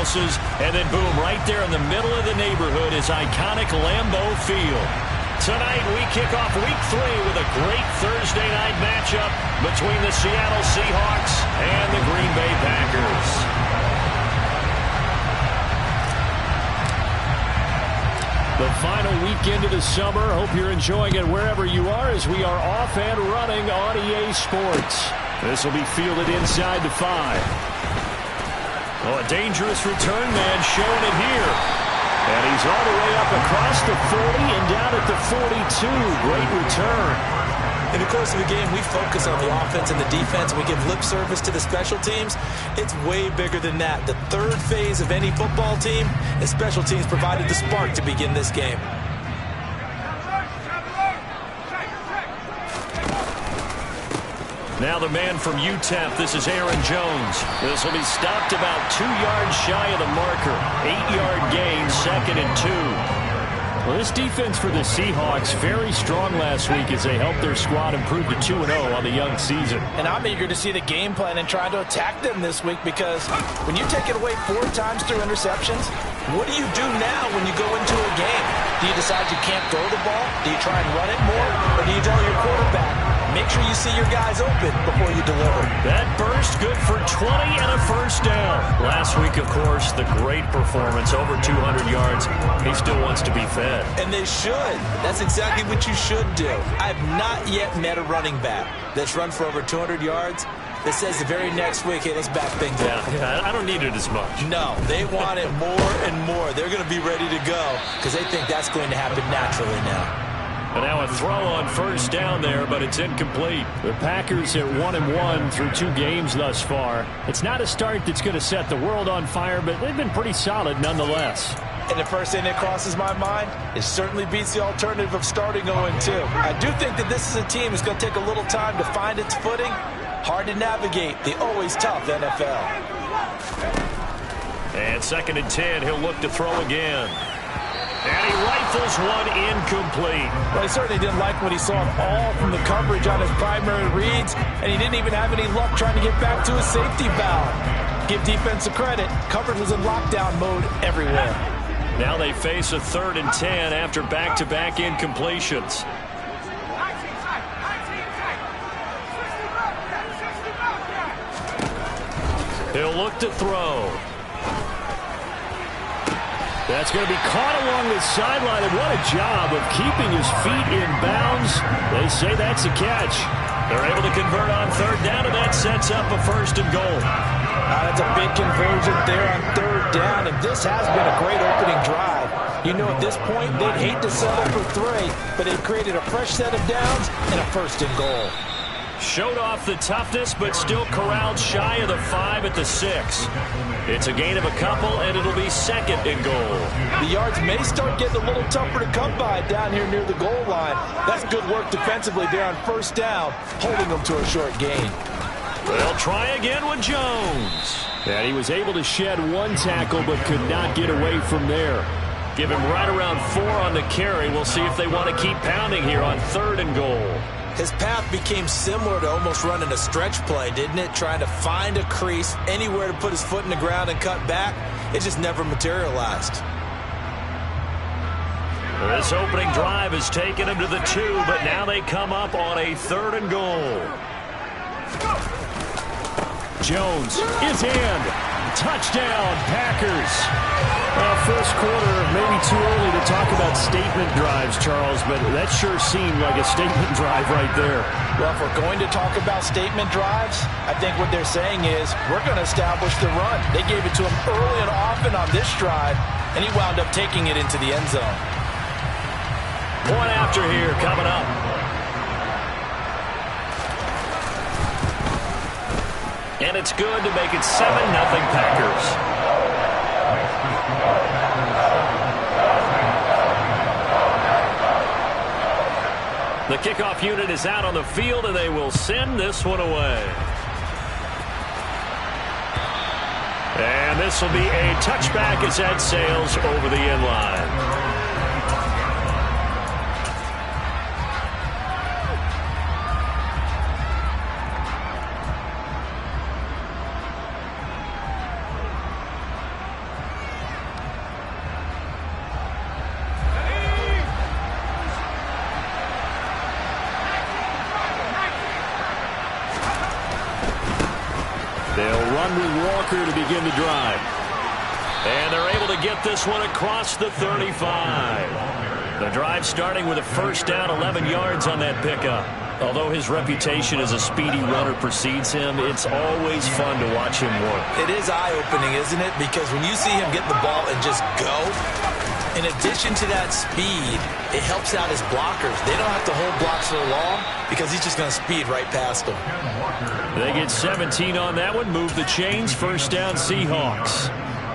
houses, and then boom, right there in the middle of the neighborhood is iconic Lambeau Field. Tonight we kick off Week 3 with a great Thursday night matchup between the Seattle Seahawks and the Green Bay Packers. The final weekend of the summer. Hope you're enjoying it wherever you are as we are off and running on EA Sports. This will be fielded inside the 5. Oh, a dangerous return man showing it here. And he's all the way up across the 40 and down at the 42. Great return. In the course of the game, we focus on the offense and the defense. We give lip service to the special teams. It's way bigger than that. The third phase of any football team, and special teams provided the spark to begin this game. Now the man from UTEP, this is Aaron Jones. This will be stopped about 2 yards shy of the marker. 8-yard gain, 2nd and 2. Well, this defense for the Seahawks very strong last week as they helped their squad improve to 2-0 on the young season. And I'm eager to see the game plan and try to attack them this week because when you take it away 4 times through interceptions, what do you do now when you go into a game? Do you decide you can't throw the ball? Do you try and run it more? Or do you tell your quarterback, make sure you see your guys open before you deliver? That burst good for 20 and a first down. Last week, of course, the great performance, over 200 yards. He still wants to be fed. And they should. That's exactly what you should do. I've not yet met a running back that's run for over 200 yards that says the very next week, hey, let's back things up. Yeah, I don't need it as much. No, they want it more and more. They're going to be ready to go because they think that's going to happen naturally now. And now a throw on first down there, but it's incomplete. The Packers at 1-1 through 2 games thus far. It's not a start that's going to set the world on fire, but they've been pretty solid nonetheless. And the first thing that crosses my mind, it certainly beats the alternative of starting 0-2. I do think that this is a team that's going to take a little time to find its footing. Hard to navigate the always tough NFL. And 2nd and 10, he'll look to throw again. And he rifles one incomplete. Well, he certainly didn't like what he saw all from the coverage on his primary reads, and he didn't even have any luck trying to get back to his safety valve. Give defense a credit. Coverage was in lockdown mode everywhere. Now they face a 3rd and 10 after back-to-back incompletions. He'll look to throw. That's going to be caught along the sideline, and what a job of keeping his feet in bounds. They say that's a catch. They're able to convert on 3rd down, and that sets up a 1st and goal. That's a big conversion there on 3rd down, and this has been a great opening drive. You know, at this point, they'd hate to settle for 3, but they've created a fresh set of downs and a 1st and goal. Showed off the toughness, but still corralled shy of the 5 at the 6. It's a gain of a couple, and it'll be 2nd and goal. The yards may start getting a little tougher to come by down here near the goal line. That's good work defensively there on 1st down, holding them to a short gain. They'll try again with Jones. And he was able to shed 1 tackle, but could not get away from there. Give him right around 4 on the carry. We'll see if they want to keep pounding here on 3rd and goal. His path became similar to almost running a stretch play, didn't it? Trying to find a crease, anywhere to put his foot in the ground and cut back. It just never materialized. This opening drive has taken him to the 2, but now they come up on a 3rd and goal. Jones is in. Touchdown, Packers. First quarter, maybe too early to talk about statement drives, Charles, but that sure seemed like a statement drive right there. Well, if we're going to talk about statement drives, I think what they're saying is we're going to establish the run. They gave it to him early and often on this drive, and he wound up taking it into the end zone. Point after here coming up. And it's good to make it 7-0 Packers. The kickoff unit is out on the field, and they will send this one away. And this will be a touchback as that sails over the end line. Henry Walker to begin the drive. And they're able to get this one across the 35. The drive starting with a first down, 11 yards on that pickup. Although his reputation as a speedy runner precedes him, it's always fun to watch him work. It is eye-opening, isn't it? Because when you see him get the ball and just go, in addition to that speed, it helps out his blockers. They don't have to hold blocks for long because he's just going to speed right past them. They get 17 on that one, move the chains, first down Seahawks.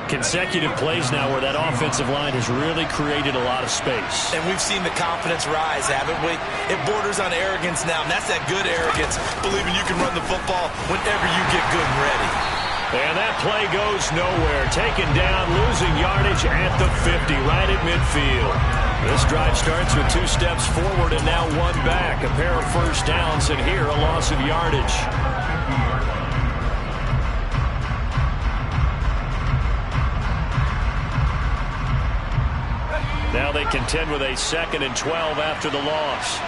Consecutive plays now where that offensive line has really created a lot of space. And we've seen the confidence rise, haven't we? It borders on arrogance now, and that's that good arrogance, believing you can run the football whenever you get good and ready. And that play goes nowhere. Taken down, losing yardage at the 50, right at midfield. This drive starts with 2 steps forward and now 1 back. A pair of first downs, and here a loss of yardage. Now they contend with a 2nd and 12 after the loss.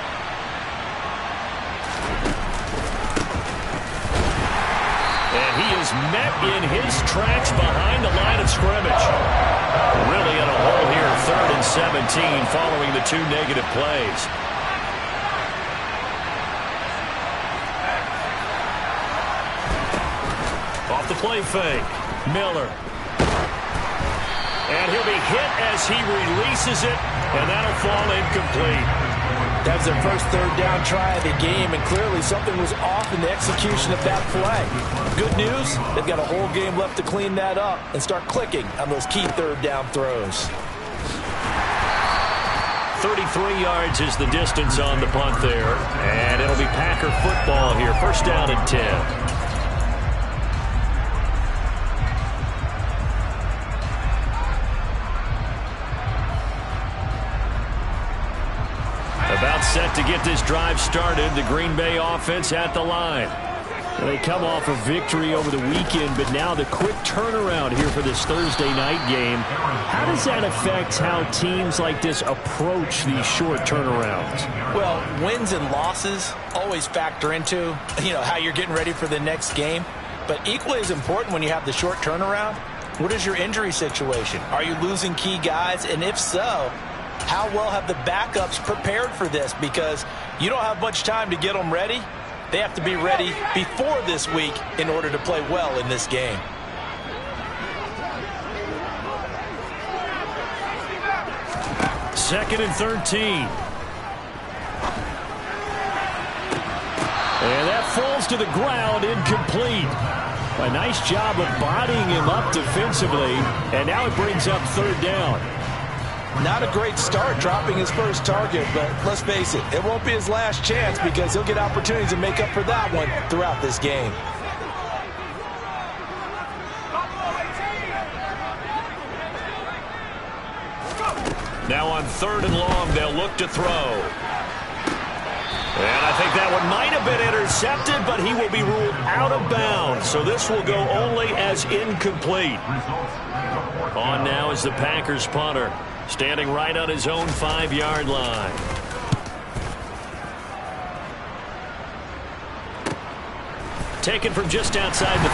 And he is met in his tracks behind the line of scrimmage. Really in a hole here, 3rd and 17 following the 2 negative plays. Off the play fake, Miller. And he'll be hit as he releases it, and that'll fall incomplete. That was their first 3rd down try of the game, and clearly something was off in the execution of that play. Good news, they've got a whole game left to clean that up and start clicking on those key 3rd down throws. 33 yards is the distance on the punt there, and it'll be Packer football here. First down and 10. About set to get this drive started, the Green Bay offense at the line. They come off a victory over the weekend, but now the quick turnaround here for this Thursday night game. How does that affect how teams like this approach these short turnarounds? Well, wins and losses always factor into, how you're getting ready for the next game. But equally as important when you have the short turnaround, what is your injury situation? Are you losing key guys? And if so, how well have the backups prepared for this? Because you don't have much time to get them ready. They have to be ready before this week in order to play well in this game. Second and 13. And that falls to the ground, incomplete. A nice job of bodying him up defensively, and now it brings up 3rd down. Not a great start dropping his first target, but let's face it, it won't be his last chance because he'll get opportunities to make up for that one throughout this game. Now on 3rd and long, they'll look to throw. And I think that one might have been intercepted, but he will be ruled out of bounds. So this will go only as incomplete. On now is the Packers punter, standing right on his own 5-yard line. Taken from just outside the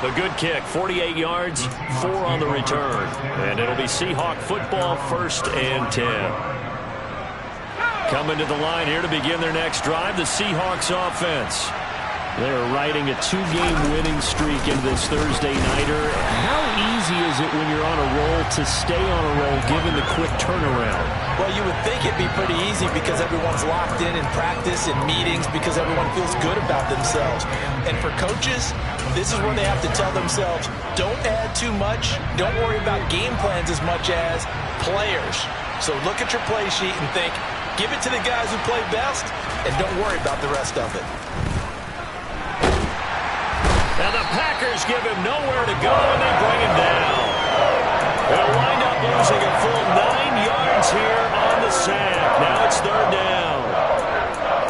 30. A good kick, 48 yards, 4 on the return. And it'll be Seahawk football, 1st and 10. Coming to the line here to begin their next drive, the Seahawks offense. They're riding a 2-game winning streak into this Thursday nighter. How easy is it when you're on a roll to stay on a roll given the quick turnaround? Well, you would think it'd be pretty easy because everyone's locked in practice and meetings because everyone feels good about themselves. And for coaches, this is where they have to tell themselves, don't add too much, don't worry about game plans as much as players. So look at your play sheet and think, give it to the guys who play best, and don't worry about the rest of it. And the Packers give him nowhere to go, and they bring him down. They'll wind up losing a full 9 yards here on the sack. Now it's 3rd down.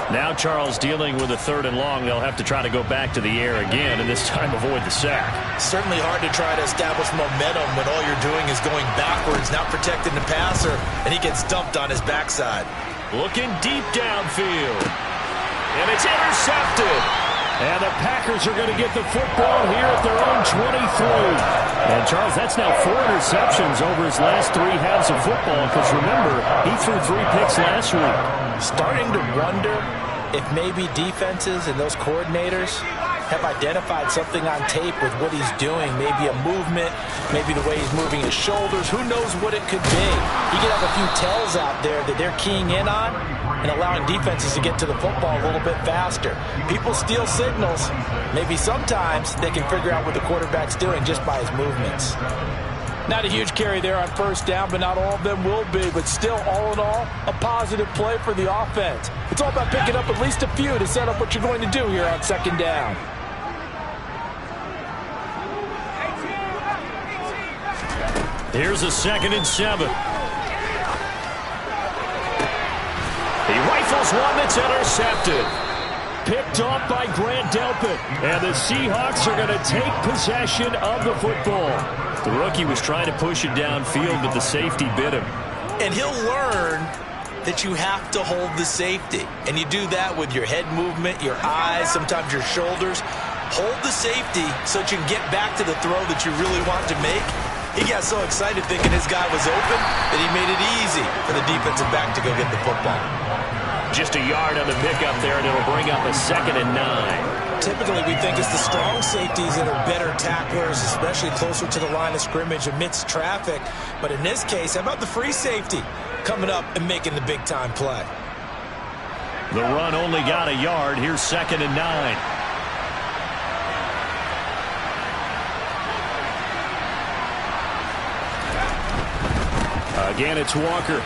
Now Charles dealing with a 3rd and long. They'll have to try to go back to the air again, and this time avoid the sack. Certainly hard to try to establish momentum when all you're doing is going backwards, not protecting the passer, and he gets dumped on his backside. Looking deep downfield. And it's intercepted. And the Packers are going to get the football here at their own 23. And, Charles, that's now 4 interceptions over his last 3 halves of football. Because, remember, he threw 3 picks last week. Starting to wonder if maybe defenses and those coordinators have identified something on tape with what he's doing. Maybe a movement, maybe the way he's moving his shoulders. Who knows what it could be? He could have a few tells out there that they're keying in on and allowing defenses to get to the football a little bit faster. People steal signals. Maybe sometimes they can figure out what the quarterback's doing just by his movements. Not a huge carry there on first down, but not all of them will be. But still, all in all, a positive play for the offense. It's all about picking up at least a few to set up what you're going to do here on second down. Here's a 2nd and 7. He rifles one that's intercepted. Picked off by Grant Delpit. And the Seahawks are going to take possession of the football. The rookie was trying to push it downfield, but the safety bit him. And he'll learn that you have to hold the safety. And you do that with your head movement, your eyes, sometimes your shoulders. Hold the safety so that you can get back to the throw that you really want to make. He got so excited thinking his guy was open that he made it easy for the defensive back to go get the football. Just a yard on the pickup there, and it'll bring up a 2nd and 9. Typically, we think it's the strong safeties that are better tacklers, especially closer to the line of scrimmage amidst traffic. But in this case, how about the free safety coming up and making the big-time play? The run only got a yard. Here's 2nd and 9. Again, it's Walker.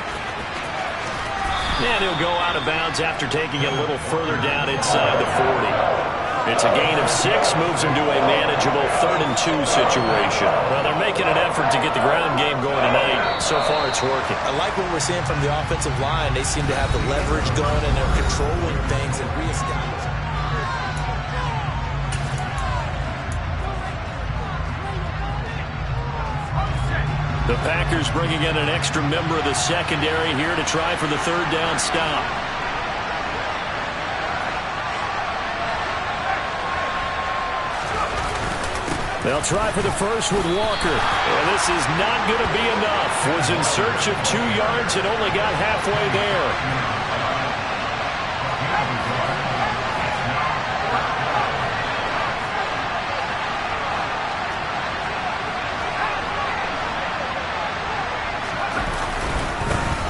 And he'll go out of bounds after taking it a little further down inside the 40. It's a gain of 6, moves him to a manageable 3rd and 2 situation. Well, they're making an effort to get the ground game going tonight. So far, it's working. I like what we're seeing from the offensive line. They seem to have the leverage going, and they're controlling things and reestablishing. The Packers bringing in an extra member of the secondary here to try for the 3rd down stop. They'll try for the first with Walker. And this is not going to be enough. Was in search of 2 yards and only got halfway there.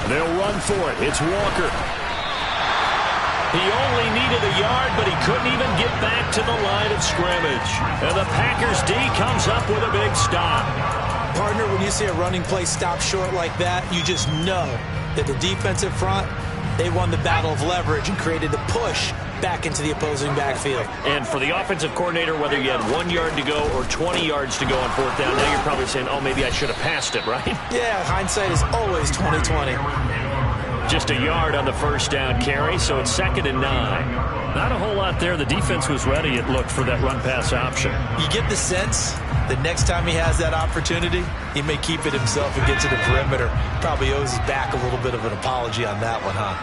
They'll run for it. It's Walker. He only needed a yard, but he couldn't even get back to the line of scrimmage. And the Packers D comes up with a big stop. Partner, when you see a running play stop short like that, you just know that the defensive front, they won the battle of leverage and created the push back into the opposing backfield. And for the offensive coordinator, whether you had 1 yard to go or 20 yards to go on 4th down, now you're probably saying, oh, maybe I should have passed it, right? Yeah, hindsight is always 20/20. Just a yard on the 1st down carry, so it's 2nd and 9. Not a whole lot there. The defense was ready, it looked, for that run-pass option. You get the sense that next time he has that opportunity, he may keep it himself and get to the perimeter. Probably owes his back a little bit of an apology on that one, huh?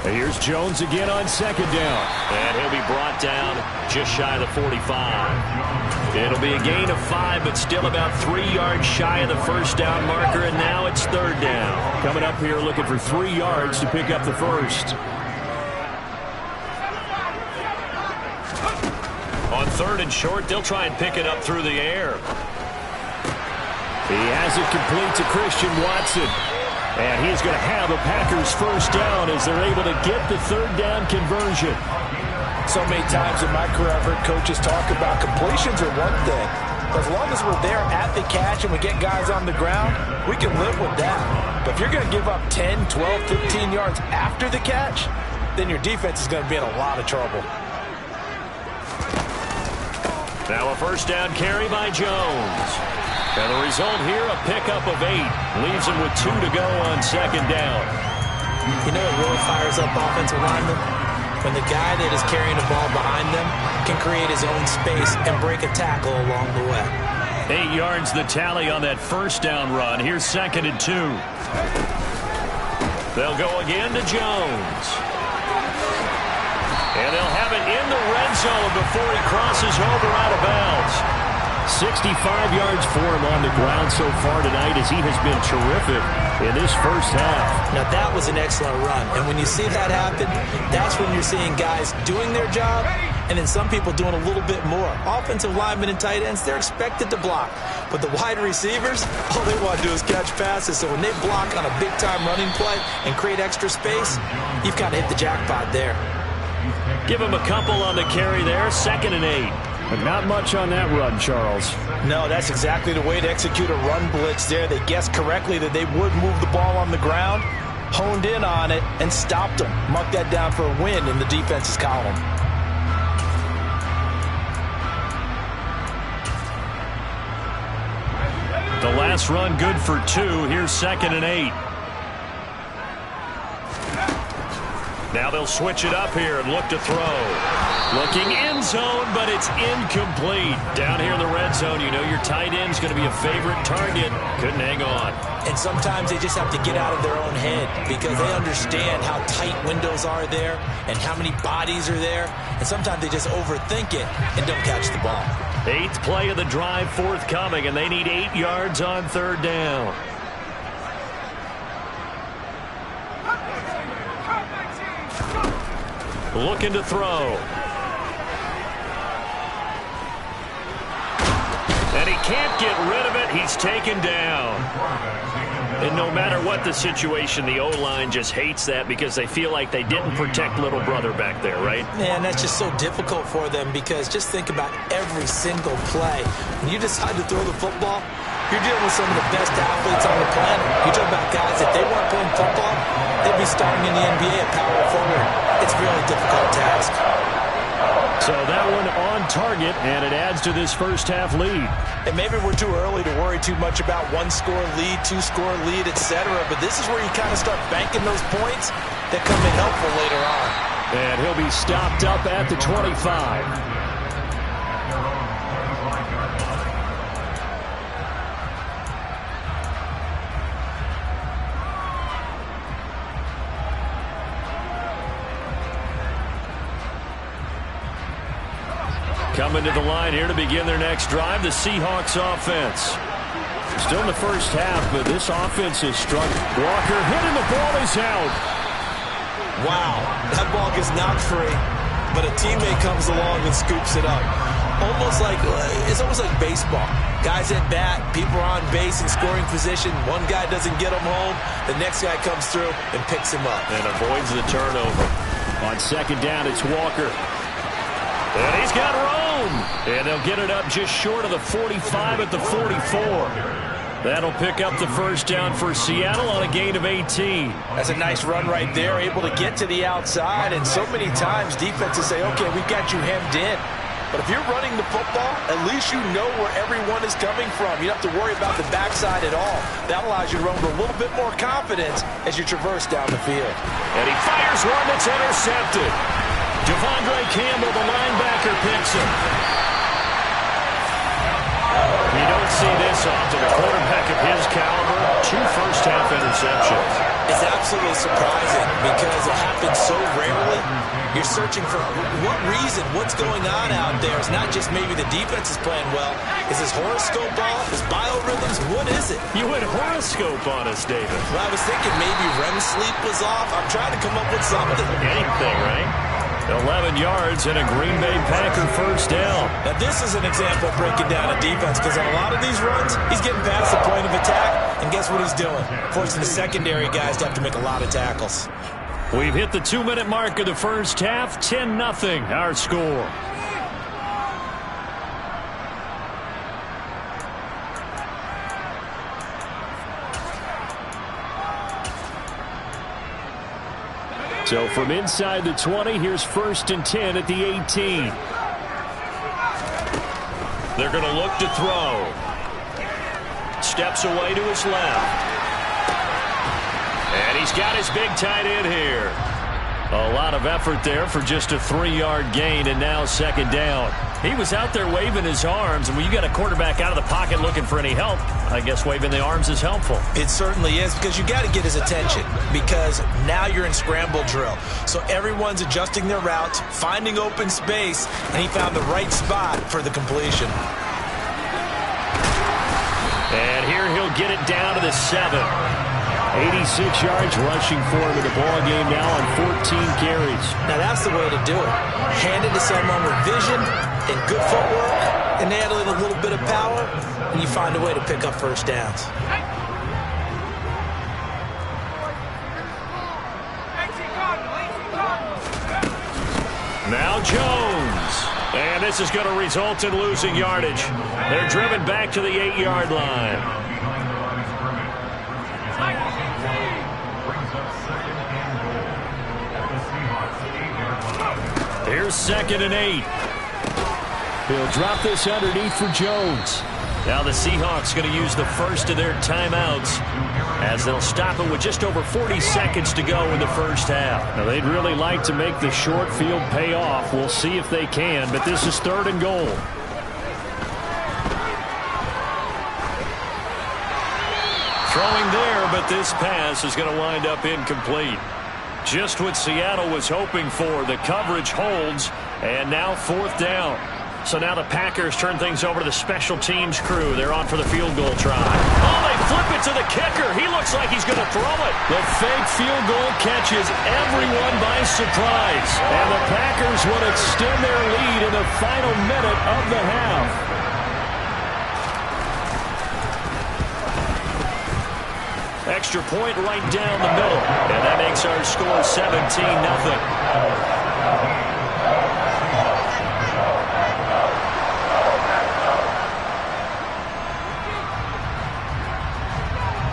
Here's Jones again on 2nd down. And he'll be brought down just shy of the 45. It'll be a gain of 5, but still about 3 yards shy of the 1st down marker, and now it's 3rd down. Coming up here looking for 3 yards to pick up the 1st. On 3rd and short, they'll try and pick it up through the air. He has it complete to Christian Watson. And he's going to have the Packers 1st down as they're able to get the 3rd down conversion. So many times in my career, I've heard coaches talk about completions are one thing. As long as we're there at the catch and we get guys on the ground, we can live with that. But if you're going to give up 10, 12, 15 yards after the catch, then your defense is going to be in a lot of trouble. Now a 1st down carry by Jones. And the result here, a pickup of 8. Leaves him with 2 to go on 2nd down. You know what really fires up offensive linemen? When the guy that is carrying the ball behind them can create his own space and break a tackle along the way. 8 yards the tally on that 1st down run. Here's 2nd and 2. They'll go again to Jones. And they'll have it in the red zone before he crosses over out of bounds. 65 yards for him on the ground so far tonight as he has been terrific in this first half. Now, that was an excellent run. And when you see that happen, that's when you're seeing guys doing their job and then some people doing a little bit more. Offensive linemen and tight ends, they're expected to block. But the wide receivers, all they want to do is catch passes. So when they block on a big-time running play and create extra space, you've kind of hit the jackpot there. Give him a couple on the carry there, 2nd and 8. But not much on that run, Charles. No, that's exactly the way to execute a run blitz there. They guessed correctly that they would move the ball on the ground, honed in on it, and stopped them. Mark that down for a win in the defense's column. The last run good for 2. Here's 2nd and 8. Now they'll switch it up here and look to throw. Looking end zone, but it's incomplete. Down here in the red zone, you know your tight end's going to be a favorite target. Couldn't hang on. And sometimes they just have to get out of their own head because they understand how tight windows are there and how many bodies are there. And sometimes they just overthink it and don't catch the ball. 8th play of the drive forthcoming, and they need 8 yards on 3rd down. Looking to throw. And he can't get rid of it. He's taken down. And no matter what the situation, the O-line just hates that because they feel like they didn't protect little brother back there, right? Man, that's just so difficult for them because just think about every single play. When you decide to throw the football, you're dealing with some of the best athletes on the planet. You talk about guys, if they weren't playing football, they'd be starting in the NBA at power forward. It's a really difficult task. So that one on target, and it adds to this first half lead. And maybe we're too early to worry too much about 1-score lead, 2-score lead, etc. But this is where you kind of start banking those points that come in helpful later on. And he'll be stopped up at the 25. Coming to the line here to begin their next drive, the Seahawks offense. Still in the first half, but this offense has struck. Walker hitting the ball is out. Wow, that ball gets knocked free, but a teammate comes along and scoops it up. It's almost like baseball. Guys at bat, people are on base in scoring position. One guy doesn't get him home. The next guy comes through and picks him up. And avoids the turnover. On 2nd down, it's Walker. And he's got room. And they'll get it up just short of the 45 at the 44. That'll pick up the first down for Seattle on a gain of 18. That's a nice run right there, able to get to the outside. And so many times defenses say, okay, we've got you hemmed in. But if you're running the football, at least you know where everyone is coming from. You don't have to worry about the backside at all. That allows you to run with a little bit more confidence as you traverse down the field. And he fires one that's intercepted. Devondre Campbell, the linebacker, picks him. You don't see this often. A quarterback of his caliber, 2 first-half interceptions. It's absolutely surprising because it happens so rarely. You're searching for what reason, what's going on out there. It's not just maybe the defense is playing well. Is his horoscope off? His biorhythms? What is it? You went horoscope on us, David. Well, I was thinking maybe REM sleep was off. I'm trying to come up with something. Anything, right? 11 yards and a Green Bay Packer first down. Now, this is an example of breaking down a defense because on a lot of these runs, he's getting past the point of attack, and guess what he's doing? Forcing the secondary guys to have to make a lot of tackles. We've hit the 2-minute mark of the first half. 10-0 our score. So from inside the 20, here's 1st and 10 at the 18. They're going to look to throw. Steps away to his left. And he's got his big tight end here. A lot of effort there for just a 3-yard gain, and now second down. He was out there waving his arms, and when you got a quarterback out of the pocket looking for any help, I guess waving the arms is helpful. It certainly is, because you got to get his attention, because now you're in scramble drill. So everyone's adjusting their routes, finding open space, and he found the right spot for the completion. And here he'll get it down to the 7. 86 yards rushing for him in the ball game now on 14 carries. Now that's the way to do it. Hand it to someone with vision and good footwork, and add a little bit of power, and you find a way to pick up first downs. Now Jones. And this is going to result in losing yardage. They're driven back to the 8-yard line. Here's 2nd and 8. He'll drop this underneath for Jones. Now the Seahawks going to use the first of their timeouts as they'll stop it with just over 40 seconds to go in the first half. Now they'd really like to make the short field pay off. We'll see if they can, but this is 3rd and goal. Throwing there, but this pass is going to wind up incomplete. Just what Seattle was hoping for. The coverage holds, and now 4th down. So now the Packers turn things over to the special teams crew. They're on for the field goal try. Oh, they flip it to the kicker. He looks like he's going to throw it. The fake field goal catches everyone by surprise. And the Packers will extend their lead in the final minute of the half. Extra point right down the middle. And that makes our score 17-0.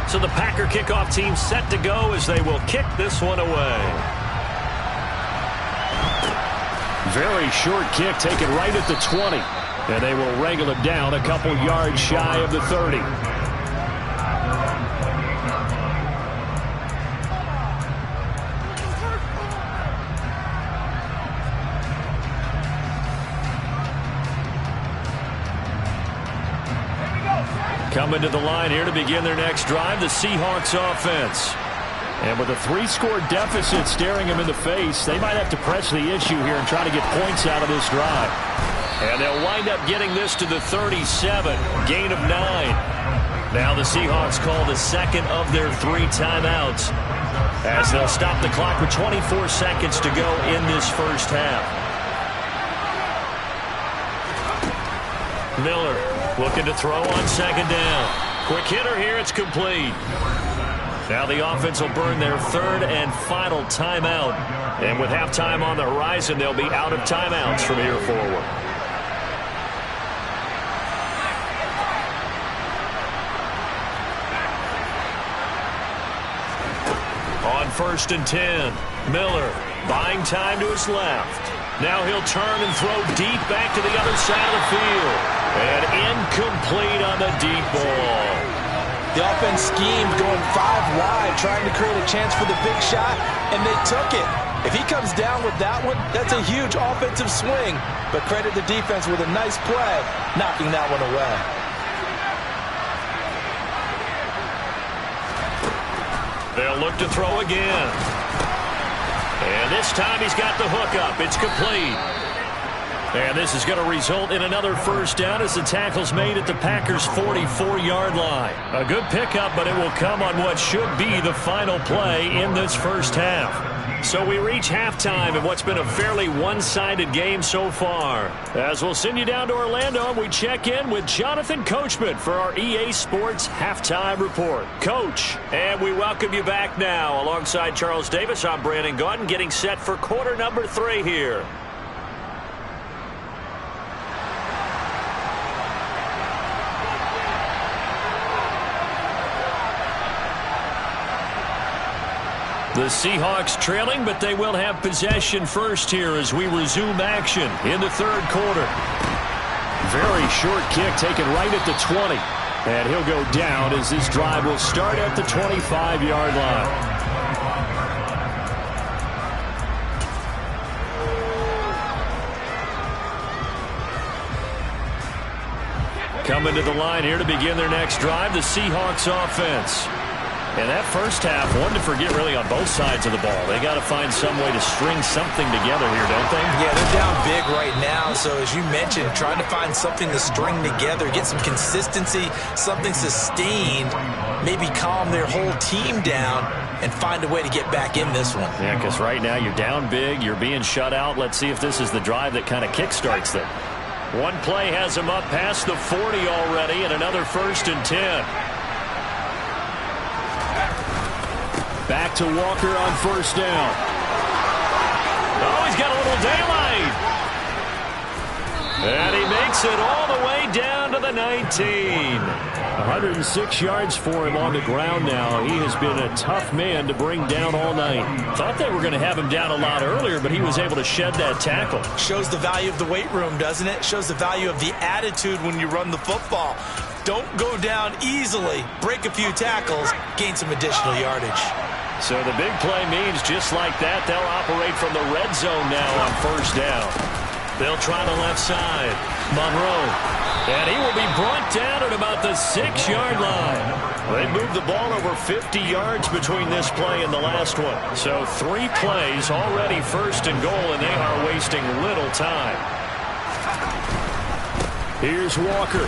So the Packer kickoff team set to go as they will kick this one away. Very short kick taken right at the 20. And they will wrangle it down a couple yards shy of the 30. Coming to the line here to begin their next drive, the Seahawks offense. And with a 3-score deficit staring them in the face, they might have to press the issue here and try to get points out of this drive. And they'll wind up getting this to the 37, gain of 9. Now the Seahawks call the second of their 3 timeouts as they'll stop the clock with 24 seconds to go in this first half. Miller looking to throw on 2nd down. Quick hitter here, it's complete. Now the offense will burn their 3rd and final timeout. And with halftime on the horizon, they'll be out of timeouts from here forward. On 1st and 10, Miller buying time to his left. Now he'll turn and throw deep back to the other side of the field. And incomplete on the deep ball. The offense schemed going 5 wide, trying to create a chance for the big shot, and they took it. If he comes down with that one, that's a huge offensive swing. But credit the defense with a nice play, knocking that one away. They'll look to throw again. And this time he's got the hook up. It's complete. And this is going to result in another first down as the tackle's made at the Packers' 44-yard line. A good pickup, but it will come on what should be the final play in this first half. So we reach halftime in what's been a fairly one-sided game so far. As we'll send you down to Orlando, we check in with Jonathan Coachman for our EA Sports Halftime Report. Coach, and we welcome you back now. Alongside Charles Davis, I'm Brandon Gaudin, getting set for quarter number 3 here. The Seahawks trailing, but they will have possession first here as we resume action in the 3rd quarter. Very short kick taken right at the 20. And he'll go down as this drive will start at the 25-yard line. Coming to the line here to begin their next drive, the Seahawks offense. And that first half, one to forget really on both sides of the ball. They got to find some way to string something together here, don't they? Yeah, they're down big right now. So as you mentioned, trying to find something to string together, get some consistency, something sustained, maybe calm their whole team down and find a way to get back in this one. Yeah, because right now you're down big, you're being shut out. Let's see if this is the drive that kind of kickstarts them. One play has them up past the 40 already, and another 1st and 10. Back to Walker on 1st down. Oh, he's got a little daylight. And he makes it all the way down to the 19. 106 yards for him on the ground now. He has been a tough man to bring down all night. Thought they were going to have him down a lot earlier, but he was able to shed that tackle. Shows the value of the weight room, doesn't it? Shows the value of the attitude when you run the football. Don't go down easily. Break a few tackles, gain some additional yardage. So the big play means just like that, they'll operate from the red zone now on 1st down. They'll try the left side. Monroe. And he will be brought down at about the 6-yard line. They moved the ball over 50 yards between this play and the last one. So 3 plays already 1st and goal, and they are wasting little time. Here's Walker.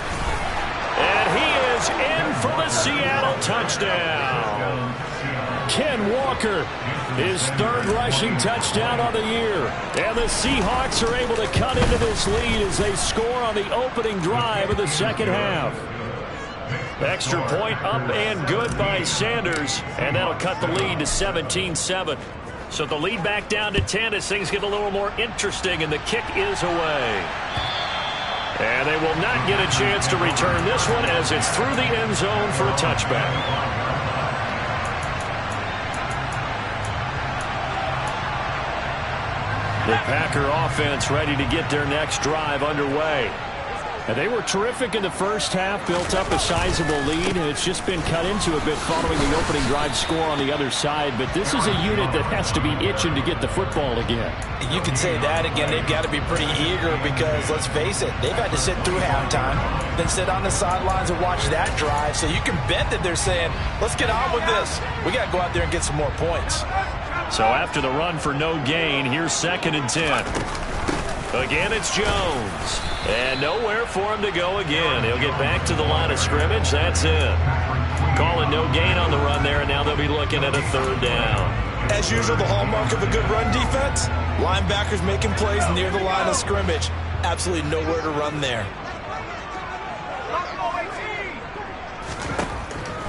And he is in for the Seattle touchdown. Ken Walker, his 3rd rushing touchdown on the year. And the Seahawks are able to cut into this lead as they score on the opening drive of the 2nd half. Extra point up and good by Sanders, and that'll cut the lead to 17-7. So the lead back down to 10 as things get a little more interesting, and the kick is away. And they will not get a chance to return this one as it's through the end zone for a touchback. The Packer offense ready to get their next drive underway. And they were terrific in the first half, built up a sizable lead, and it's just been cut into a bit following the opening drive score on the other side. But this is a unit that has to be itching to get the football again. You can say that again. They've got to be pretty eager because, let's face it, they've had to sit through halftime, then sit on the sidelines and watch that drive. So you can bet that they're saying, let's get on with this. We got to go out there and get some more points. So after the run for no gain, here's 2nd and 10. Again, it's Jones. And nowhere for him to go again. He'll get back to the line of scrimmage. That's it. Calling no gain on the run there, and now they'll be looking at a 3rd down. As usual, the hallmark of a good run defense, linebackers making plays near the line of scrimmage. Absolutely nowhere to run there.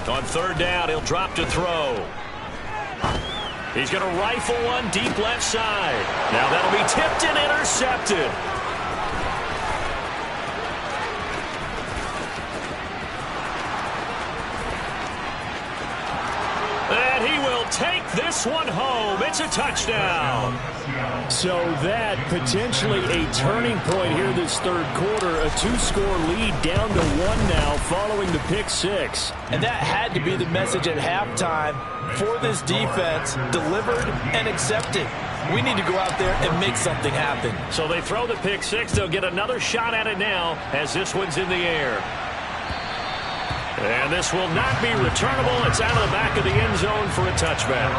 On 3rd down, he'll drop to throw. He's going to rifle one deep left side. Now that'll be tipped and intercepted. And he will take this one home. It's a touchdown. So that potentially a turning point here this 3rd quarter. A 2-score lead down to 1 now following the pick 6. And that had to be the message at halftime for this defense, delivered and accepted. We need to go out there and make something happen. So they throw the pick 6. They'll get another shot at it now as this one's in the air. And this will not be returnable. It's out of the back of the end zone for a touchback.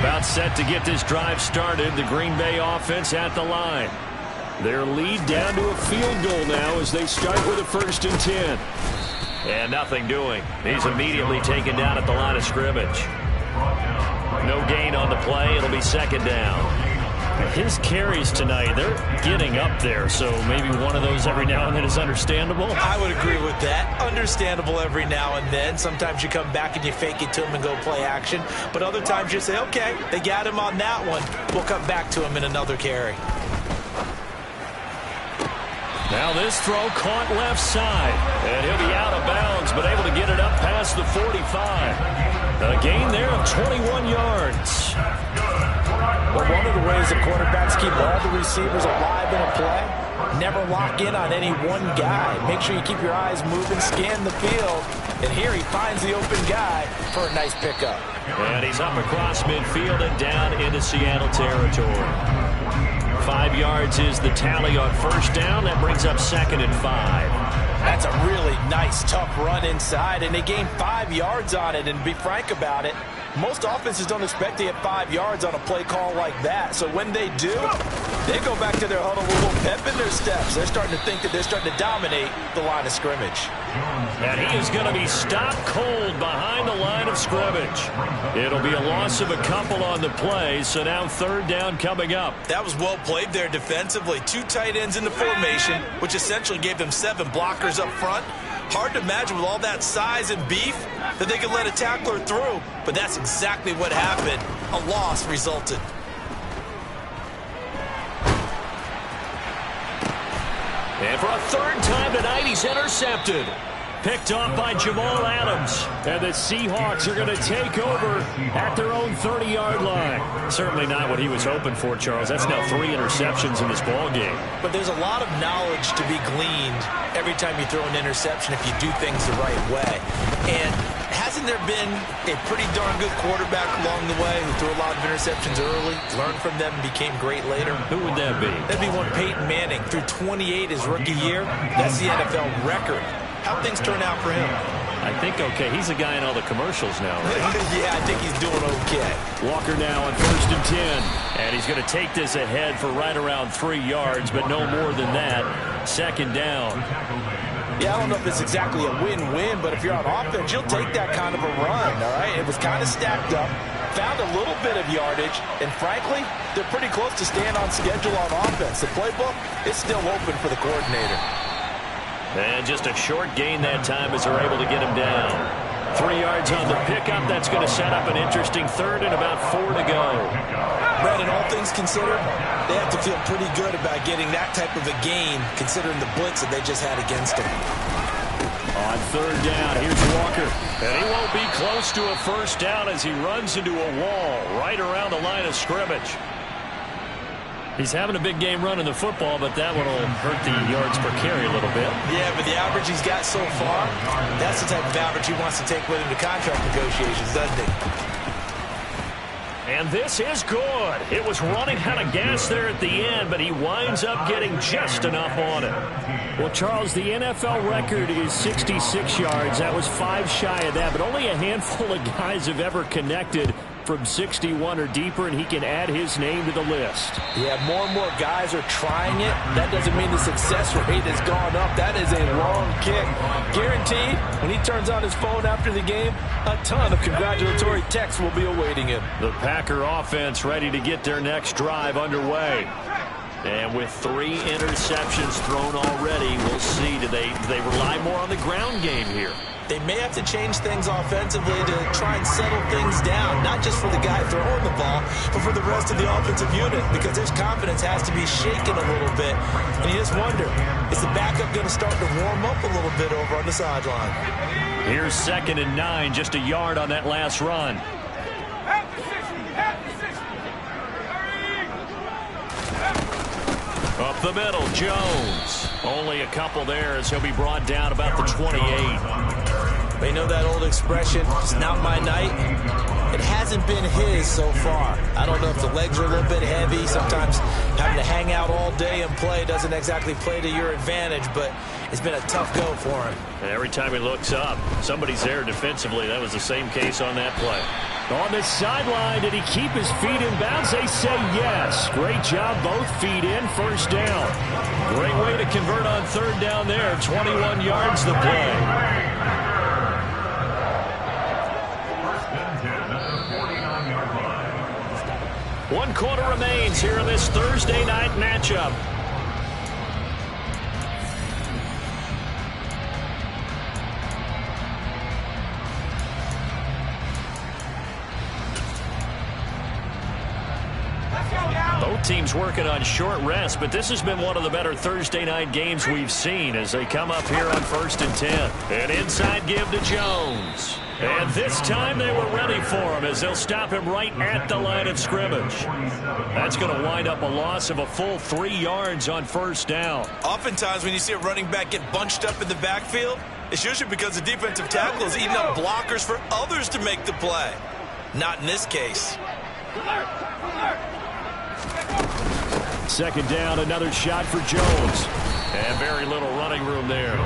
About set to get this drive started. The Green Bay offense at the line. Their lead down to a field goal now as they start with a 1st and 10. And nothing doing. He's immediately taken down at the line of scrimmage. No gain on the play. It'll be 2nd down. His carries tonight, they're getting up there, so maybe one of those every now and then is understandable. I would agree with that. Understandable every now and then. Sometimes you come back and you fake it to him and go play action. But other times you say, okay, they got him on that one. We'll come back to him in another carry. Now this throw caught left side. And he'll be out of bounds, but able to get it up past the 45. A gain there of 21 yards. But one of the ways the quarterbacks keep all the receivers alive in a play, never lock in on any one guy. Make sure you keep your eyes moving, scan the field. And here he finds the open guy for a nice pickup. And he's up across midfield and down into Seattle territory. 5 yards is the tally on first down. That brings up 2nd and 5. That's a really nice, tough run inside, and they gained 5 yards on it. And to be frank about it, most offenses don't expect to get 5 yards on a play call like that. So when they do, they go back to their huddle with a little pep in their steps. They're starting to think that they're starting to dominate the line of scrimmage. And he is going to be stopped cold behind the line of scrimmage. It'll be a loss of a couple on the play, so now 3rd down coming up. That was well played there defensively. 2 tight ends in the formation, which essentially gave them 7 blockers up front. Hard to imagine with all that size and beef that they could let a tackler through, but that's exactly what happened. A loss resulted. And for a 3rd time tonight, he's intercepted. Picked off by Jamal Adams. And the Seahawks are going to take over at their own 30-yard line. Certainly not what he was hoping for, Charles. That's now 3 interceptions in this ball game. But there's a lot of knowledge to be gleaned every time you throw an interception if you do things the right way. And hasn't there been a pretty darn good quarterback along the way who threw a lot of interceptions early, learned from them, and became great later? Who would that be? That'd be one Peyton Manning. Threw 28 his rookie year. That's the NFL record. How'd things turn out for him? I think okay. He's a guy in all the commercials now, right? Yeah, I think he's doing okay. Walker now on 1st and 10. And he's going to take this ahead for right around 3 yards, but no more than that. 2nd down. Yeah, I don't know if it's exactly a win-win, but if you're on offense, you'll take that kind of a run, all right? It was kind of stacked up, found a little bit of yardage, and frankly, they're pretty close to staying on schedule on offense. The playbook is still open for the coordinator. And just a short gain that time as they're able to get him down. 3 yards on the pickup. That's going to set up an interesting 3rd and about 4 to go. Brandon, all things considered, they have to feel pretty good about getting that type of a gain considering the blitz that they just had against them. On 3rd down, here's Walker. And he won't be close to a 1st down as he runs into a wall right around the line of scrimmage. He's having a big game running the football, but that one will hurt the yards per carry a little bit. Yeah, but the average he's got so far, that's the type of average he wants to take with him to contract negotiations, doesn't he? And this is good. It was running out of gas there at the end, but he winds up getting just enough on it. Well, Charles, the NFL record is 66 yards. That was 5 shy of that, but only a handful of guys have ever connected from 61 or deeper, and he can add his name to the list. Yeah, more and more guys are trying it. That doesn't mean the success rate has gone up. That is a long kick. Guaranteed, when he turns on his phone after the game, a ton of congratulatory texts will be awaiting him. The Packer offense ready to get their next drive underway. And with 3 interceptions thrown already, we'll see. Do they rely more on the ground game here? They may have to change things offensively to try and settle things down, not just for the guy throwing the ball, but for the rest of the offensive unit, because his confidence has to be shaken a little bit. And you just wonder, is the backup going to start to warm up a little bit over on the sideline? Here's 2nd and 9, just a yard on that last run. Up the middle, Jones. Only a couple there as he'll be brought down about the 28. They know that old expression, it's not my night. It hasn't been his so far. I don't know if the legs are a little bit heavy. Sometimes having to hang out all day and play doesn't exactly play to your advantage, but it's been a tough go for him. And every time he looks up, somebody's there defensively. That was the same case on that play. On the sideline, did he keep his feet in bounds? They say yes. Great job, both feet in, 1st down. Great way to convert on 3rd down there. 21 yards the play. One quarter remains here in this Thursday night matchup. Both teams working on short rest, but this has been one of the better Thursday night games we've seen as they come up here on 1st and 10. An inside give to Jones. And this time they were ready for him as they'll stop him right at the line of scrimmage. That's going to wind up a loss of a full 3 yards on first down. Oftentimes when you see a running back get bunched up in the backfield, it's usually because the defensive tackle is eating up blockers for others to make the play. Not in this case. Second down, another shot for Jones. And very little running room there.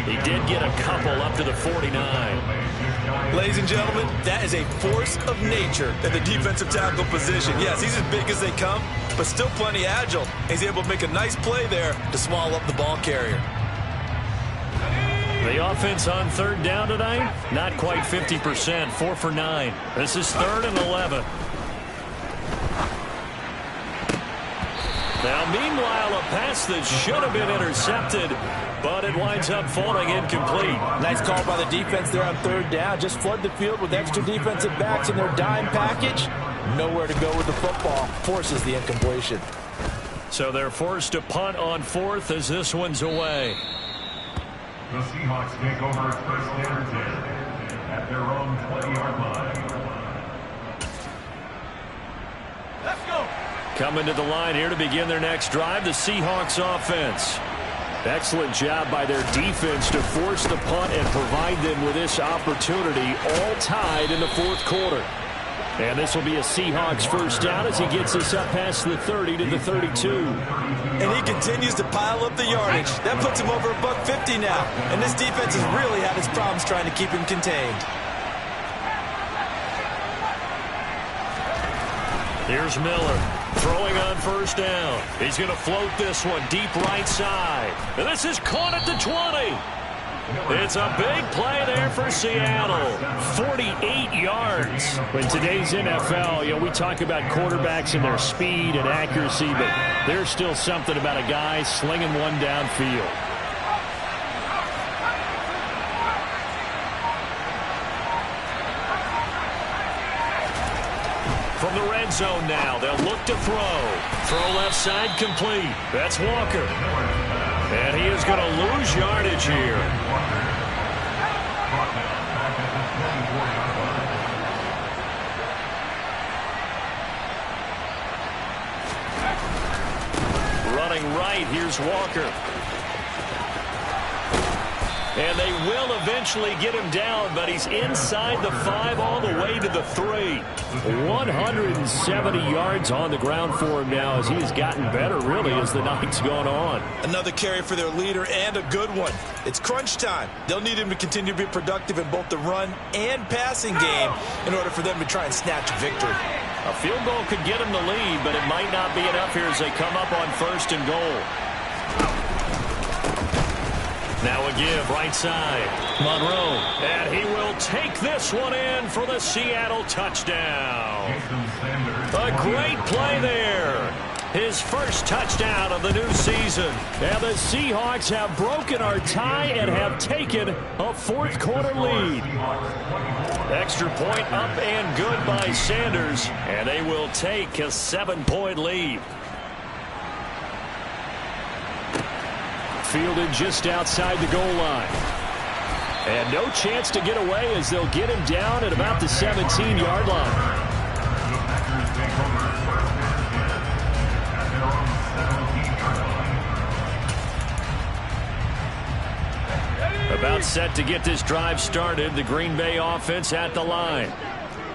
He did get a couple up to the 49. Ladies and gentlemen, that is a force of nature in the defensive tackle position. Yes, he's as big as they come, but still plenty agile. He's able to make a nice play there to swallow up the ball carrier. The offense on third down tonight, not quite 50%, 4 for 9. This is 3rd and 11. Now, meanwhile, a pass that should have been intercepted, but it winds up falling incomplete. Nice call by the defense there on third down. Just flood the field with extra defensive backs in their dime package. Nowhere to go with the football. Forces the incompletion. So they're forced to punt on 4th as this one's away. The Seahawks take over 1st and 10 at their own 20-yard line. Let's go. Coming to the line here to begin their next drive, the Seahawks offense. Excellent job by their defense to force the punt and provide them with this opportunity, all tied in the 4th quarter. And this will be a Seahawks first down as he gets us up past the 30 to the 32. And he continues to pile up the yardage. That puts him over $150 now. And this defense has really had its problems trying to keep him contained. Here's Miller throwing on first down. He's going to float this one deep right side. And this is caught at the 20. It's a big play there for Seattle. 48 yards. In today's NFL, we talk about quarterbacks and their speed and accuracy, but there's still something about a guy slinging one downfield. From the red zone now, they'll look to throw. Throw left side complete. That's Walker. And he is going to lose yardage here. Running right, here's Walker. And they will eventually get him down, but he's inside the 5 all the way to the 3. 170 yards on the ground for him now as he has gotten better, really, as the night's gone on. Another carry for their leader and a good one. It's crunch time. They'll need him to continue to be productive in both the run and passing game in order for them to try and snatch a victory. A field goal could get him the lead, but it might not be enough here as they come up on 1st and goal. Now a give, right side. Monroe. And he will take this one in for the Seattle touchdown. A great play there. His first touchdown of the new season. And the Seahawks have broken our tie and have taken a 4th quarter lead. Extra point up and good by Sanders. And they will take a 7-point lead. Fielded just outside the goal line. And no chance to get away as they'll get him down at about the 17-yard line. About set to get this drive started, the Green Bay offense at the line.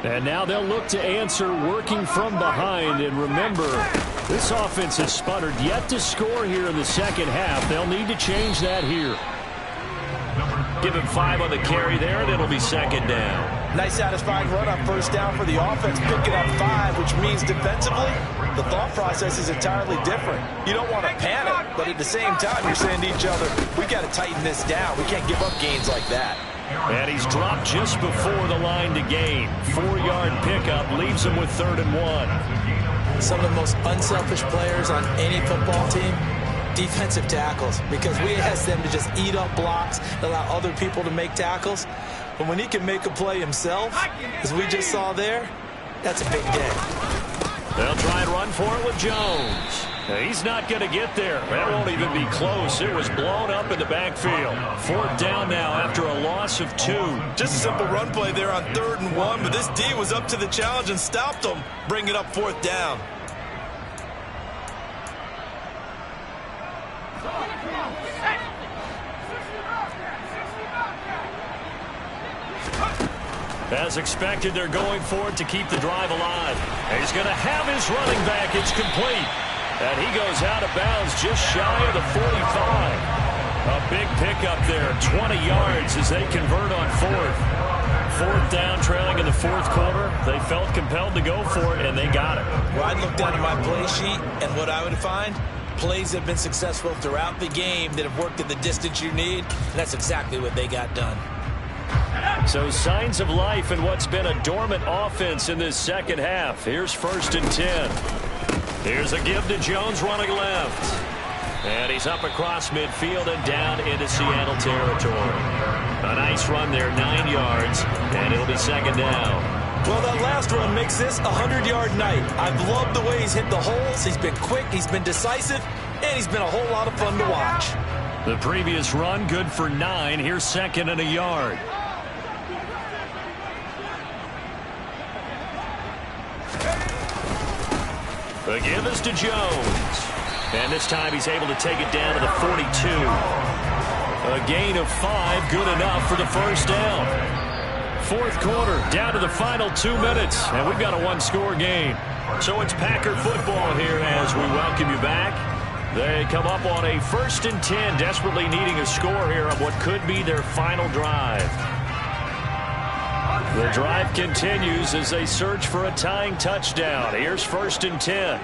And now they'll look to answer working from behind. And remember, this offense has sputtered yet to score here in the second half. They'll need to change that here. Give him 5 on the carry there, and it'll be second down. Nice satisfying run on first down for the offense, picking up 5, which means defensively, the thought process is entirely different. You don't want to panic, but at the same time, you're saying to each other, we got to tighten this down. We can't give up gains like that. And he's dropped just before the line to gain. 4-yard pickup leaves him with 3rd and 1. Some of the most unselfish players on any football team, defensive tackles, because we ask them to just eat up blocks, allow other people to make tackles. But when he can make a play himself, as we just saw there, that's a big day. They'll try and run for it with Jones. He's not going to get there. That won't even be close. It was blown up in the backfield. 4th down now after a loss of 2. Just a simple run play there on 3rd and 1, but this D was up to the challenge and stopped them, bringing up 4th down. As expected, they're going for it to keep the drive alive. He's going to have his running back. It's complete. And he goes out of bounds just shy of the 45. A big pickup there, 20 yards as they convert on 4th. 4th down, trailing in the 4th quarter. They felt compelled to go for it, and they got it. Well, I'd look down at my play sheet, and what I would find, plays have been successful throughout the game that have worked at the distance you need, and that's exactly what they got done. So signs of life in what's been a dormant offense in this second half. Here's 1st and 10. Here's a give to Jones running left. And he's up across midfield and down into Seattle territory. A nice run there, 9 yards, and it'll be 2nd down. Well, that last run makes this a 100-yard night. I've loved the way he's hit the holes. He's been quick, he's been decisive, and he's been a whole lot of fun to watch. The previous run good for 9. Here's 2nd and a yard. The give is to Jones. And this time he's able to take it down to the 42. A gain of 5, good enough for the 1st down. 4th quarter, down to the final 2 minutes, and we've got a 1-score game. So it's Packer football here as we welcome you back. They come up on a 1st and 10, desperately needing a score here on what could be their final drive. The drive continues as they search for a tying touchdown. Here's 1st and 10.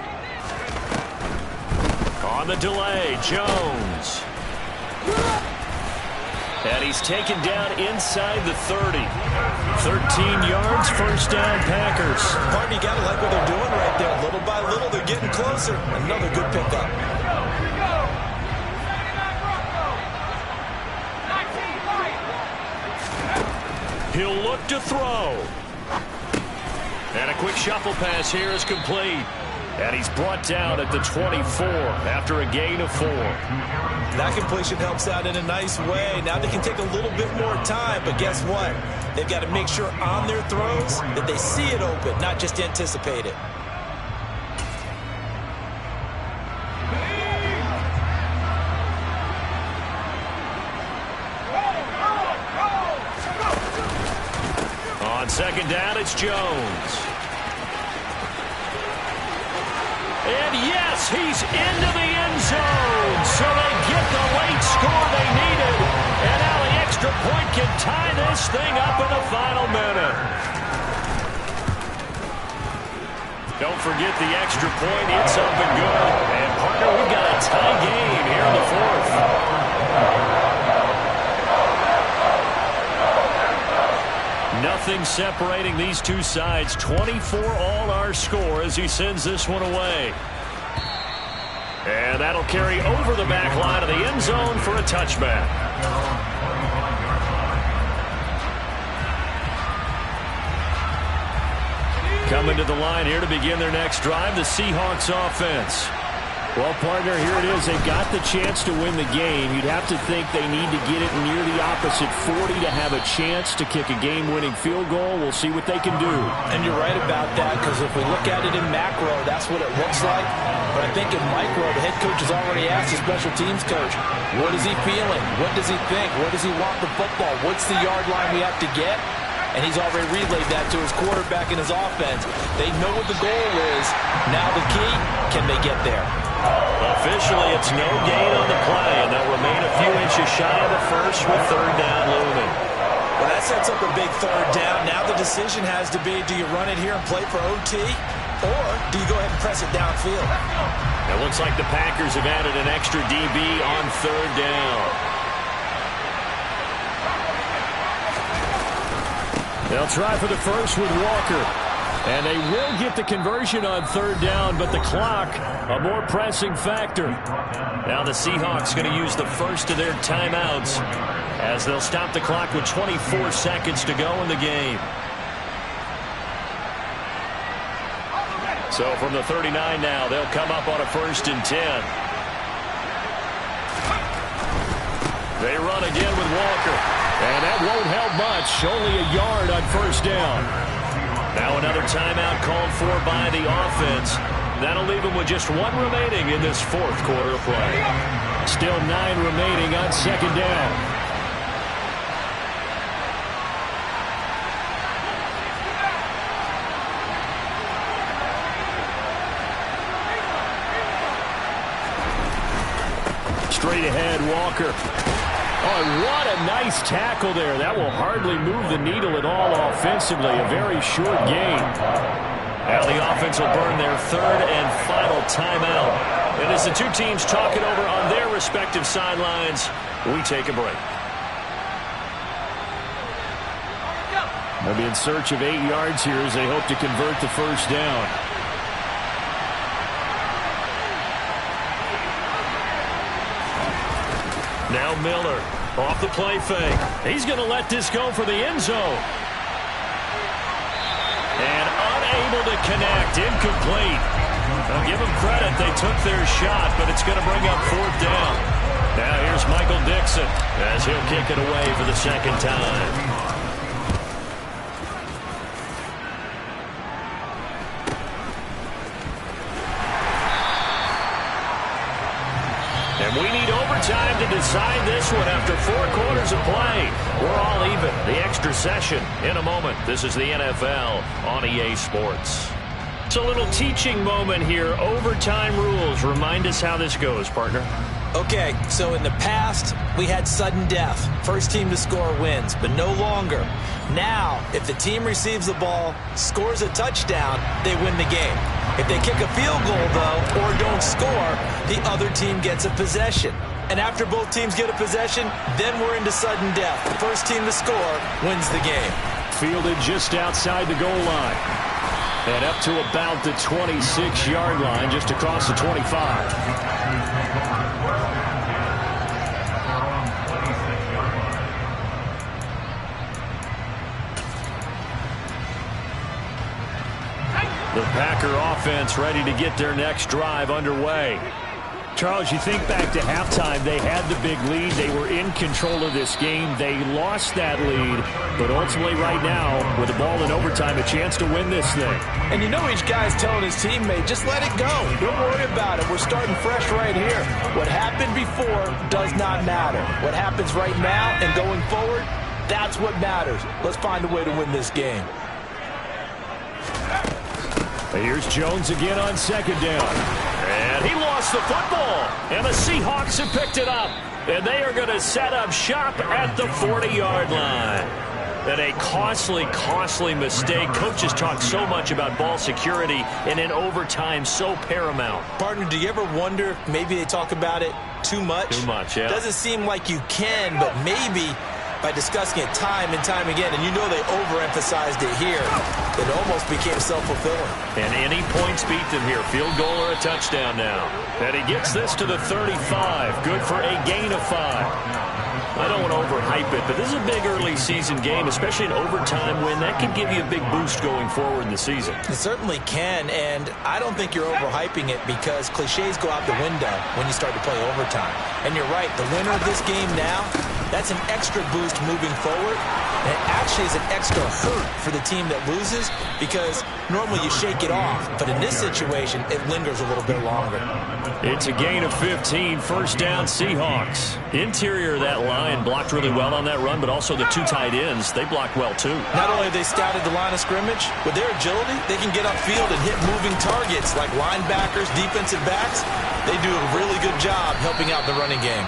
On the delay, Jones. And he's taken down inside the 30. 13 yards, 1st down, Packers. Partner, you got to like what they're doing right there. Little by little, they're getting closer. Another good pickup. He'll look to throw. And a quick shuffle pass here is complete. And he's brought down at the 24 after a gain of 4. That completion helps out in a nice way. Now they can take a little bit more time, but guess what? They've got to make sure on their throws that they see it open, not just anticipate it. On 2nd down, it's Jones. And yes, he's into the end zone. So they get the late score they needed. And now the extra point can tie this thing up in the final minute. Don't forget the extra point. It's up and good. And partner, we've got a tie game here in the 4th. Nothing separating these two sides. 24 all our score as he sends this one away. And that'll carry over the back line of the end zone for a touchback. Coming to the line here to begin their next drive, the Seahawks offense. Well, partner, here it is. They've got the chance to win the game. You'd have to think they need to get it near the opposite 40 to have a chance to kick a game-winning field goal. We'll see what they can do. And you're right about that, because if we look at it in macro, that's what it looks like. But I think in micro, the head coach has already asked the special teams coach, what is he feeling? What does he think? Where does he want the football? What's the yard line we have to get? And he's already relayed that to his quarterback and his offense. They know what the goal is. Now the key, can they get there? Officially, it's no gain on the play, and they'll remain a few inches shy of the first with 3rd down looming. Well, that sets up a big 3rd down. Now the decision has to be, do you run it here and play for OT, or do you go ahead and press it downfield? It looks like the Packers have added an extra DB on 3rd down. They'll try for the first with Walker. And they will get the conversion on 3rd down, but the clock, a more pressing factor. Now the Seahawks going to use the first of their timeouts as they'll stop the clock with 24 seconds to go in the game. So from the 39 now, they'll come up on a 1st and 10. They run again with Walker. And that won't help much. Only a yard on 1st down. Now another timeout called for by the offense. That'll leave them with just 1 remaining in this 4th quarter of play. Still 9 remaining on 2nd down. Straight ahead, Walker. Oh, what a nice tackle there. That will hardly move the needle at all offensively. A very short game. Now the offense will burn their 3rd and final timeout. And as the two teams talk it over on their respective sidelines, we take a break. They'll be in search of 8 yards here as they hope to convert the 1st down. Now Miller off the play fake. He's going to let this go for the end zone. And unable to connect. Incomplete. I'll give them credit. They took their shot, but it's going to bring up 4th down. Now here's Michael Dixon as he'll kick it away for the 2nd time. And we need overtime to decide this one after 4 quarters of play. We're all even. The extra session in a moment. This is the NFL on EA Sports. It's a little teaching moment here. Overtime rules. Remind us how this goes, partner. Okay, so in the past, we had sudden death. First team to score wins, but no longer. Now, if the team receives the ball, scores a touchdown, they win the game. If they kick a field goal, though, or don't score, the other team gets a possession. And after both teams get a possession, then we're into sudden death. The first team to score wins the game. Fielded just outside the goal line. And up to about the 26-yard line, just across the 25. The Packer offense ready to get their next drive underway. Charles, you think back to halftime, they had the big lead. They were in control of this game. They lost that lead, but ultimately right now, with the ball in overtime, a chance to win this thing. And you know each guy's telling his teammate, just let it go. Don't worry about it. We're starting fresh right here. What happened before does not matter. What happens right now and going forward, that's what matters. Let's find a way to win this game. Here's Jones again on 2nd down. And he lost the football. And the Seahawks have picked it up. And they are going to set up shop at the 40-yard line. And a costly mistake. Coaches talk so much about ball security, and in overtime, so paramount. Partner, do you ever wonder if maybe they talk about it too much? Too much, yeah. Doesn't seem like you can, but maybe by discussing it time and time again, and you know they overemphasized it here, it almost became self-fulfilling. And any points beat them here. Field goal or a touchdown now. And he gets this to the 35. Good for a gain of 5. I don't want to overhype it, but this is a big early season game, especially an overtime win. That can give you a big boost going forward in the season. It certainly can, and I don't think you're overhyping it because cliches go out the window when you start to play overtime. And you're right, the winner of this game now, that's an extra boost moving forward. And it actually is an extra hurt for the team that loses because normally you shake it off. But in this situation, it lingers a little bit longer. It's a gain of 15. 1st down, Seahawks. Interior of that line blocked really well on that run, but also the 2 tight ends, they blocked well too. Not only have they scouted the line of scrimmage, with their agility, they can get upfield and hit moving targets like linebackers, defensive backs. They do a really good job helping out the running game.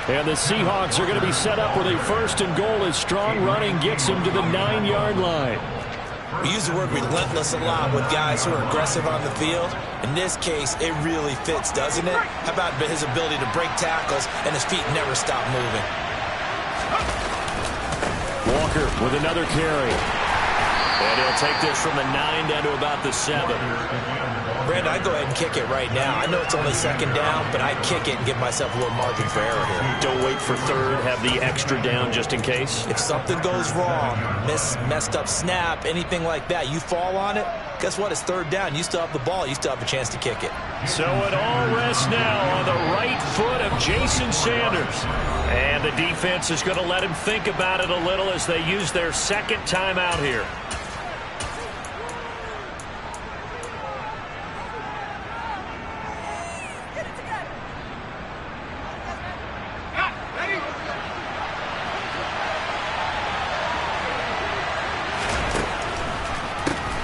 And the Seahawks are going to be set up with a 1st and goal as strong running gets them to the 9-yard line. We use the word relentless a lot with guys who are aggressive on the field. In this case, it really fits, doesn't it? How about his ability to break tackles and his feet never stop moving? Walker with another carry. And he'll take this from the 9 down to about the 7. Brandon, I'd go ahead and kick it right now. I know it's only 2nd down, but I'd kick it and give myself a little margin for error here. Don't wait for 3rd. Have the extra down just in case. If something goes wrong, messed up snap, anything like that, you fall on it, guess what? It's third down. You still have the ball. You still have a chance to kick it. So it all rests now on the right foot of Jason Sanders. And the defense is going to let him think about it a little as they use their second timeout here.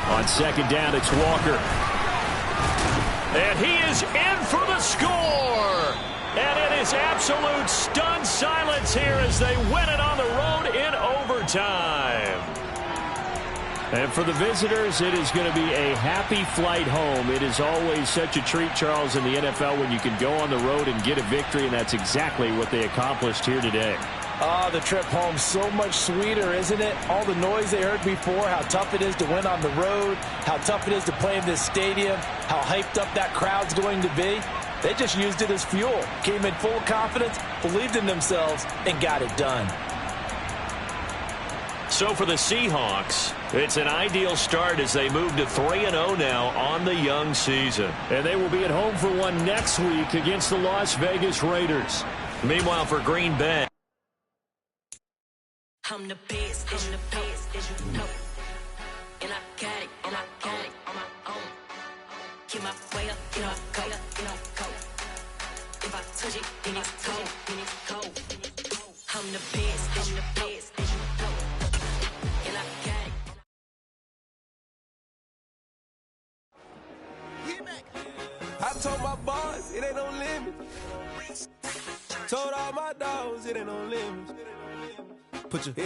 On second down, it's Walker. And he is in for the score. And it is absolute stunned silence here as they win it on the road in overtime. And for the visitors, it is going to be a happy flight home. It is always such a treat, Charles, in the NFL when you can go on the road and get a victory, and that's exactly what they accomplished here today. The trip home so much sweeter, isn't it? All the noise they heard before, how tough it is to win on the road, how tough it is to play in this stadium, how hyped up that crowd's going to be. They just used it as fuel, came in full confidence, believed in themselves, and got it done. So for the Seahawks, it's an ideal start as they move to 3-0 now on the young season. And they will be at home for one next week against the Las Vegas Raiders. Meanwhile, for Green Bay, I'm the best, as you know. And I got it on my own. Get my way up, get up, go. If I touch it, then it's cold. I'm the best, as you know. And I got it. I told my boys, it ain't no limit. Told all my dogs, it ain't no limit. Put your